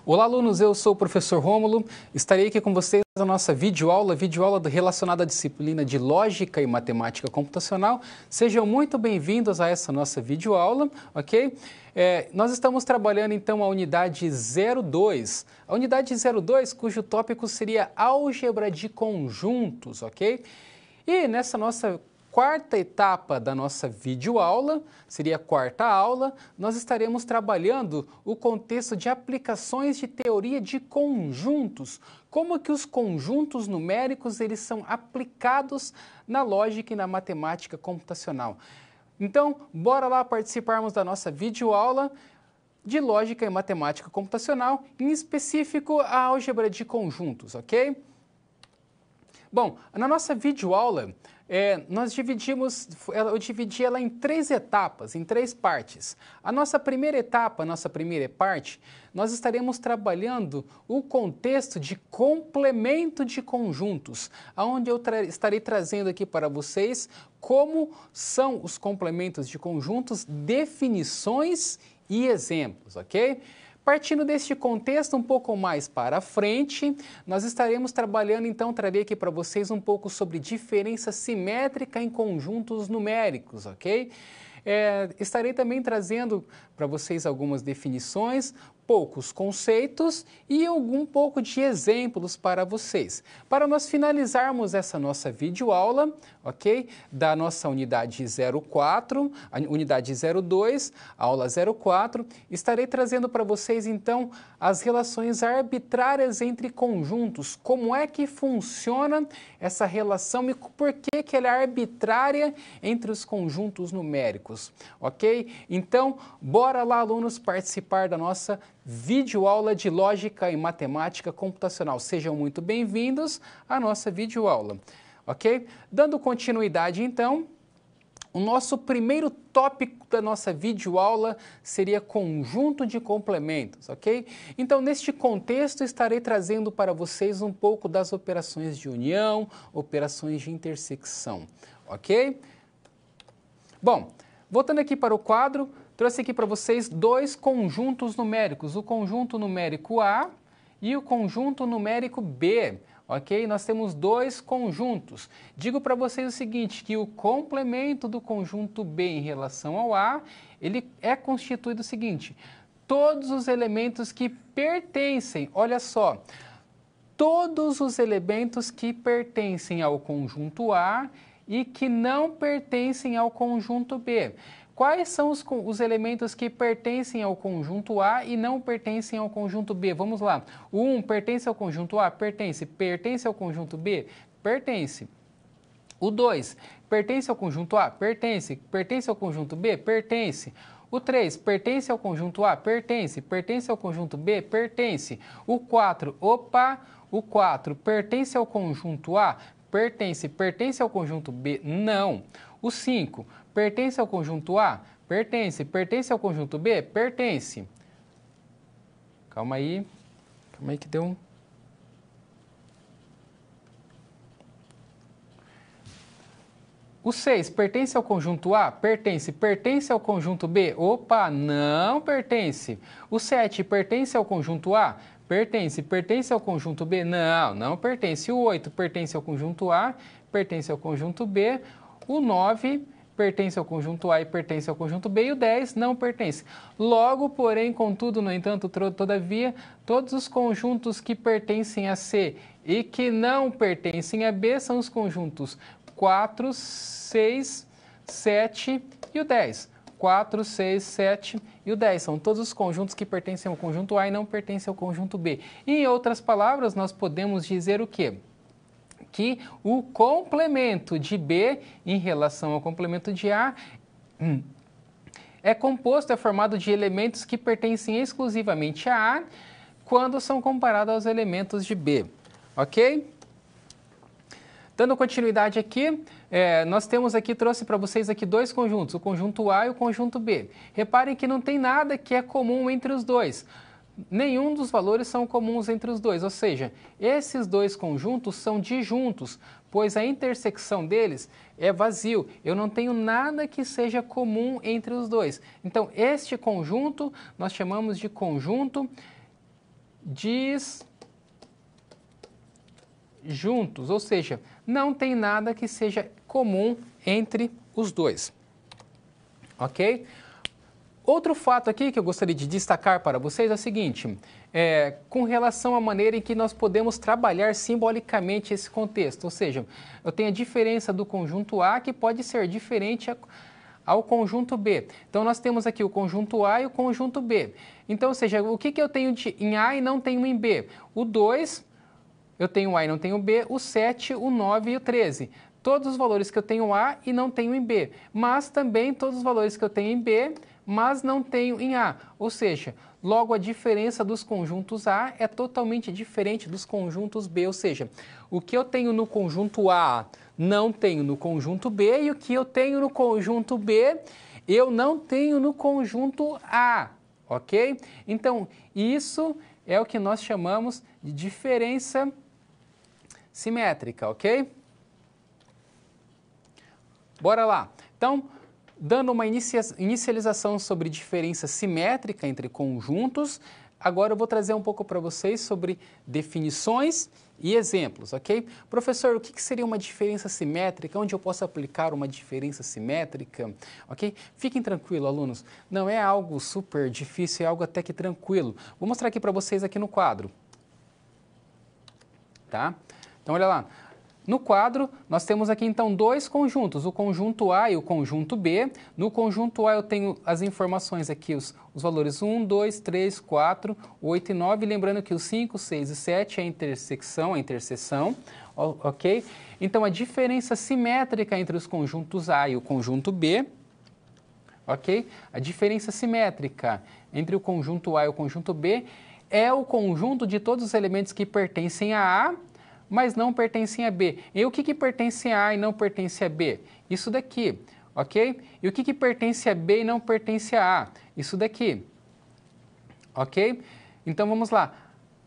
Olá, alunos, eu sou o professor Rômulo, estarei aqui com vocês na nossa videoaula relacionada à disciplina de Lógica e Matemática Computacional. Sejam muito bem-vindos a essa nossa videoaula, ok? Nós estamos trabalhando então a unidade 02, a unidade 02 cujo tópico seria Álgebra de Conjuntos, ok? E nessa nossa quarta etapa da nossa videoaula, seria a quarta aula, nós estaremos trabalhando o contexto de aplicações de teoria de conjuntos, como que os conjuntos numéricos eles são aplicados na lógica e na matemática computacional. Então, bora lá participarmos da nossa videoaula de Lógica e Matemática Computacional, em específico a álgebra de conjuntos, ok? Bom, na nossa videoaula, eu dividi ela em três etapas, em três partes. A nossa primeira etapa, a nossa primeira parte, nós estaremos trabalhando o contexto de complemento de conjuntos, onde eu estarei trazendo aqui para vocês como são os complementos de conjuntos, definições e exemplos, ok? Partindo deste contexto um pouco mais para frente, nós estaremos trabalhando, então, trarei aqui para vocês um pouco sobre diferença simétrica em conjuntos numéricos, ok? Estarei também trazendo para vocês algumas definições, poucos conceitos e algum pouco de exemplos para vocês. Para nós finalizarmos essa nossa videoaula, ok? Da nossa unidade 04, a unidade 02, aula 04, estarei trazendo para vocês então as relações arbitrárias entre conjuntos, como é que funciona essa relação e por que ela é arbitrária entre os conjuntos numéricos, ok? Então, bora lá, alunos, participar da nossa videoaula de Lógica e Matemática Computacional. Sejam muito bem-vindos à nossa videoaula, ok? Dando continuidade, então, o nosso primeiro tópico da nossa videoaula seria conjunto de complementos, ok? Então, neste contexto, estarei trazendo para vocês um pouco das operações de união, operações de intersecção, ok? Bom, voltando aqui para o quadro, trouxe aqui para vocês dois conjuntos numéricos, o conjunto numérico A e o conjunto numérico B, ok? Nós temos dois conjuntos. Digo para vocês o seguinte, que o complemento do conjunto B em relação ao A, ele é constituído o seguinte, todos os elementos que pertencem, olha só, todos os elementos que pertencem ao conjunto A e que não pertencem ao conjunto B. Quais são os elementos que pertencem ao conjunto A e não pertencem ao conjunto B? Vamos lá. O 1 pertence ao conjunto A? Pertence. Pertence ao conjunto B? Pertence. O 2 pertence ao conjunto A? Pertence. Pertence ao conjunto B? Pertence. O 3 pertence ao conjunto A? Pertence. Pertence ao conjunto B? Pertence. O 4, o 4 pertence ao conjunto A? Pertence. Pertence ao conjunto B? Não. O 5 pertence ao conjunto A? Pertence. Pertence ao conjunto B? Pertence. Calma aí que deu um... O 6 pertence ao conjunto A? Pertence. Pertence ao conjunto B? Opa, não pertence. O 7 pertence ao conjunto A? Pertence. Pertence ao conjunto B? Não, não pertence. O 8 pertence ao conjunto A? Pertence ao conjunto B. O 9 pertence ao conjunto A e pertence ao conjunto B, e o 10 não pertence. Logo, porém, contudo, no entanto, todavia, todos os conjuntos que pertencem a C e que não pertencem a B são os conjuntos 4, 6, 7 e o 10. 4, 6, 7 e o 10. São todos os conjuntos que pertencem ao conjunto A e não pertencem ao conjunto B. E, em outras palavras, nós podemos dizer o quê? Que o complemento de B em relação ao complemento de A é formado de elementos que pertencem exclusivamente a A quando são comparados aos elementos de B, ok? Dando continuidade aqui, trouxe para vocês aqui dois conjuntos, o conjunto A e o conjunto B. Reparem que não tem nada que é comum entre os dois. Nenhum dos valores são comuns entre os dois, ou seja, esses dois conjuntos são disjuntos, pois a intersecção deles é vazio. Eu não tenho nada que seja comum entre os dois. Então, este conjunto nós chamamos de conjunto disjuntos, ou seja, não tem nada que seja comum entre os dois, ok? Outro fato aqui que eu gostaria de destacar para vocês é o seguinte, com relação à maneira em que nós podemos trabalhar simbolicamente esse contexto, ou seja, eu tenho a diferença do conjunto A que pode ser diferente ao conjunto B. Então, nós temos aqui o conjunto A e o conjunto B. Então, ou seja, o que eu tenho em A e não tenho em B? O 2, eu tenho A e não tenho B, o 7, o 9 e o 13. Todos os valores que eu tenho A e não tenho em B, mas também todos os valores que eu tenho em B, mas não tenho em A. Ou seja, logo a diferença dos conjuntos A é totalmente diferente dos conjuntos B. Ou seja, o que eu tenho no conjunto A não tenho no conjunto B e o que eu tenho no conjunto B eu não tenho no conjunto A, ok? Então, isso é o que nós chamamos de diferença simétrica, ok? Bora lá. Então, dando uma inicialização sobre diferença simétrica entre conjuntos, agora eu vou trazer um pouco para vocês sobre definições e exemplos, ok? Professor, o que seria uma diferença simétrica? Onde eu posso aplicar uma diferença simétrica? Ok? Fiquem tranquilos, alunos. Não é algo super difícil, é algo até que tranquilo. Vou mostrar aqui para vocês aqui no quadro. Tá? Então, olha lá. No quadro, nós temos aqui, então, dois conjuntos, o conjunto A e o conjunto B. No conjunto A, eu tenho as informações aqui, os valores 1, 2, 3, 4, 8 e 9. Lembrando que os 5, 6 e 7 é a interseção, ok? Então, a diferença simétrica entre os conjuntos A e o conjunto B, ok? A diferença simétrica entre o conjunto A e o conjunto B é o conjunto de todos os elementos que pertencem a A, mas não pertencem a B. E o que pertence a A e não pertence a B? Isso daqui, ok? E o que pertence a B e não pertence a A? Isso daqui, ok? Então, vamos lá.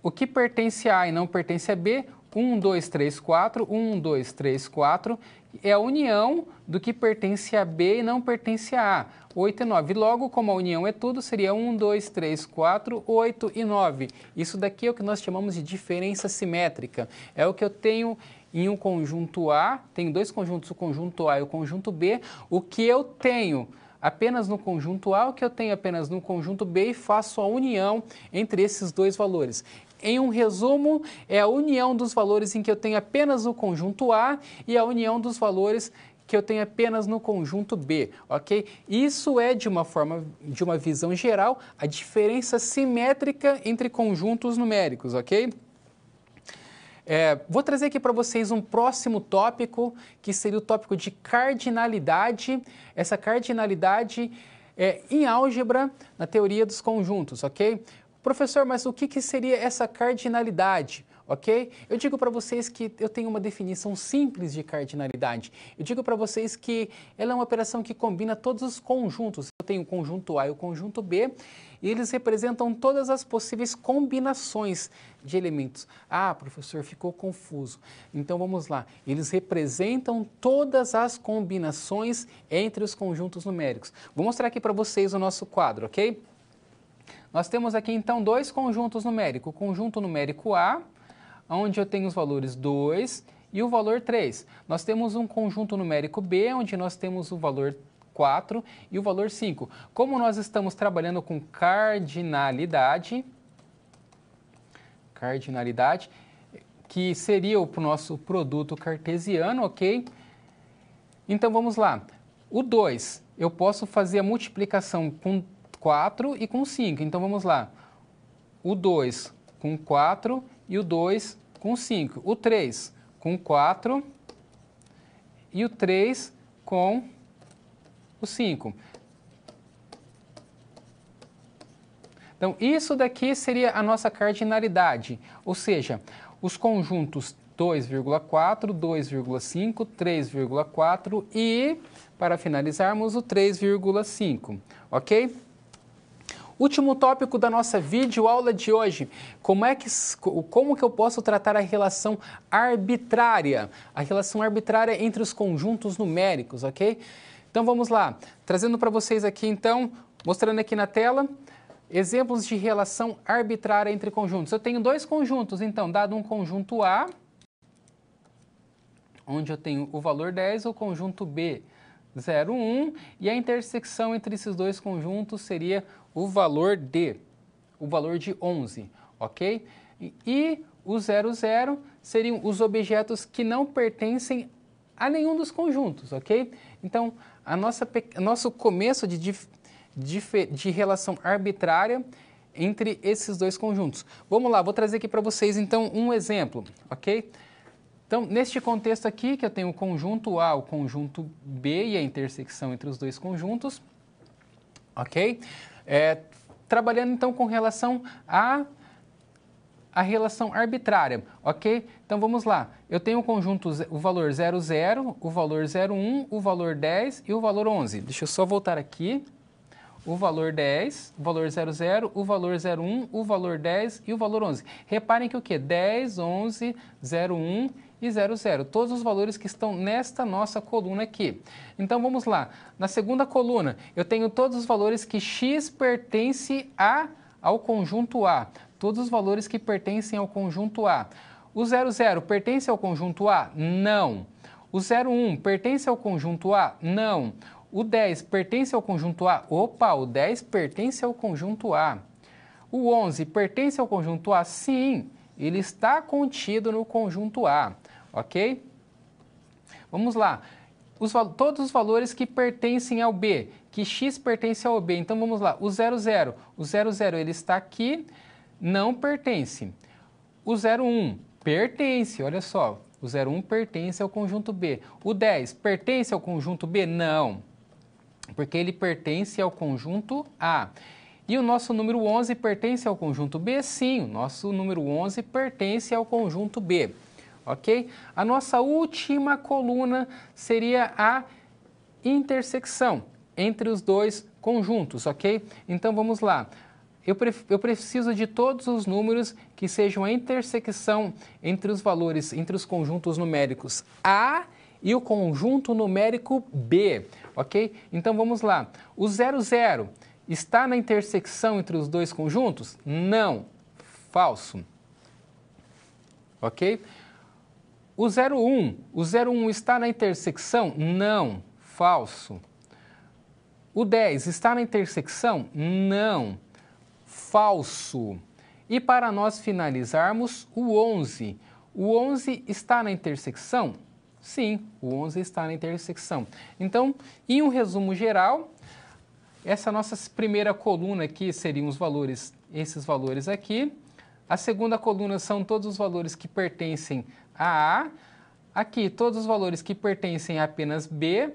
O que pertence a A e não pertence a B? 1, 2, 3, 4, 1, 2, 3, 4, é a união do que pertence a B e não pertence a A, 8 e 9. Logo, como a união é tudo, seria 1, 2, 3, 4, 8 e 9. Isso daqui é o que nós chamamos de diferença simétrica. É o que eu tenho em um conjunto A, tenho dois conjuntos, o conjunto A e o conjunto B. O que eu tenho apenas no conjunto A, o que eu tenho apenas no conjunto B e faço a união entre esses dois valores. Em um resumo, é a união dos valores em que eu tenho apenas o conjunto A e a união dos valores que eu tenho apenas no conjunto B, ok? Isso é, de uma visão geral, a diferença simétrica entre conjuntos numéricos, ok? Vou trazer aqui para vocês um próximo tópico, que seria o tópico de cardinalidade. Essa cardinalidade é em álgebra, na teoria dos conjuntos, ok? Professor, mas o que seria essa cardinalidade? Ok? Eu digo para vocês que eu tenho uma definição simples de cardinalidade. Eu digo para vocês que ela é uma operação que combina todos os conjuntos. Eu tenho o conjunto A e o conjunto B, e eles representam todas as possíveis combinações de elementos. Ah, professor, ficou confuso. Então vamos lá. Eles representam todas as combinações entre os conjuntos numéricos. Vou mostrar aqui para vocês o nosso quadro, ok? Nós temos aqui, então, dois conjuntos numéricos. O conjunto numérico A, onde eu tenho os valores 2 e o valor 3. Nós temos um conjunto numérico B, onde nós temos o valor 4 e o valor 5. Como nós estamos trabalhando com cardinalidade, que seria o nosso produto cartesiano, ok? Então, vamos lá. O 2, eu posso fazer a multiplicação com 4 e com 5. Então, vamos lá. O 2 com 4 e o 2 com 5. O 3 com 4 e o 3 com o 5. Então, isso daqui seria a nossa cardinalidade, ou seja, os conjuntos 2,4, 2,5, 3,4 e, para finalizarmos, o 3,5, ok? Último tópico da nossa videoaula de hoje, como que eu posso tratar a relação arbitrária? A relação arbitrária entre os conjuntos numéricos, ok? Então vamos lá, trazendo para vocês aqui então, mostrando aqui na tela, exemplos de relação arbitrária entre conjuntos. Eu tenho dois conjuntos, então, dado um conjunto A, onde eu tenho o valor 10, o conjunto B, 0, 1, e a intersecção entre esses dois conjuntos seria o valor D, o valor de 11, ok? E o 0, 0 seriam os objetos que não pertencem a nenhum dos conjuntos, ok? Então, nosso começo de relação arbitrária entre esses dois conjuntos. Vamos lá, vou trazer aqui para vocês, então, um exemplo, ok? Então, neste contexto aqui, que eu tenho o conjunto A, o conjunto B e a intersecção entre os dois conjuntos, ok? Trabalhando, então, com relação a relação arbitrária, ok? Então, vamos lá. Eu tenho o conjunto, o valor 0, 0, o valor 0, 1, o valor 10 e o valor 11. Deixa eu só voltar aqui. O valor 10, o valor 0, 0, o valor 0, 1, o valor 10 e o valor 11. Reparem que o quê? 10, 11, 0, 1 e 0, 0. Todos os valores que estão nesta nossa coluna aqui. Então, vamos lá. Na segunda coluna, eu tenho todos os valores que x pertence ao conjunto A. Todos os valores que pertencem ao conjunto A. O 0, 0 pertence ao conjunto A? Não. O 0, 1 pertence ao conjunto A? Não. O 10 pertence ao conjunto A? Opa, o 10 pertence ao conjunto A. O 11 pertence ao conjunto A? Sim, ele está contido no conjunto A, ok? Vamos lá. Todos os valores que pertencem ao B, que x pertence ao B. Então, vamos lá. O 0, 0. O 0, 0, ele está aqui, não pertence. O 0, 1 pertence, olha só. O 0, 1 pertence ao conjunto B. O 10 pertence ao conjunto B? Não, porque ele pertence ao conjunto A. E o nosso número 11 pertence ao conjunto B? Sim, o nosso número 11 pertence ao conjunto B, ok? A nossa última coluna seria a intersecção entre os dois conjuntos, ok? Então, vamos lá. Eu preciso de todos os números que sejam a intersecção entre os valores, entre os conjuntos numéricos A e o conjunto numérico B, ok? Então, vamos lá. O 0, 0 está na intersecção entre os dois conjuntos? Não. Falso. Ok? O 0, 1 está na intersecção? Não. Falso. O 10 está na intersecção? Não. Falso. E para nós finalizarmos, o 11. O 11 está na intersecção? Sim, o 11 está na intersecção. Então, em um resumo geral, essa nossa primeira coluna aqui seriam os valores, esses valores aqui. A segunda coluna são todos os valores que pertencem a A. Aqui, todos os valores que pertencem a apenas B.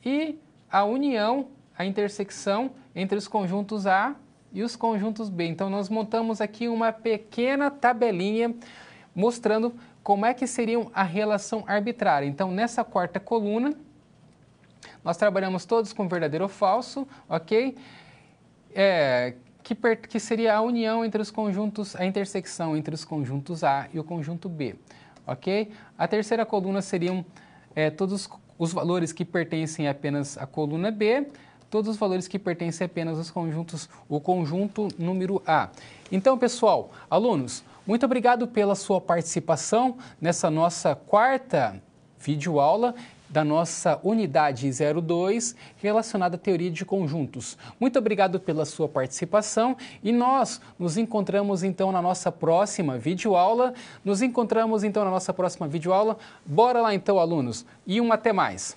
E a união, a intersecção entre os conjuntos A e os conjuntos B. Então, nós montamos aqui uma pequena tabelinha mostrando como é que seria a relação arbitrária. Então, nessa quarta coluna, nós trabalhamos todos com verdadeiro ou falso, ok? Que seria a união entre os conjuntos, a intersecção entre os conjuntos A e o conjunto B, ok? A terceira coluna seriam todos os valores que pertencem apenas à coluna B, todos os valores que pertencem apenas aos conjuntos, o conjunto número A. Então, pessoal, alunos, muito obrigado pela sua participação nessa nossa quarta videoaula da nossa unidade 02 relacionada à teoria de conjuntos. Muito obrigado pela sua participação e nós nos encontramos então na nossa próxima videoaula. Bora lá então, alunos, e até mais.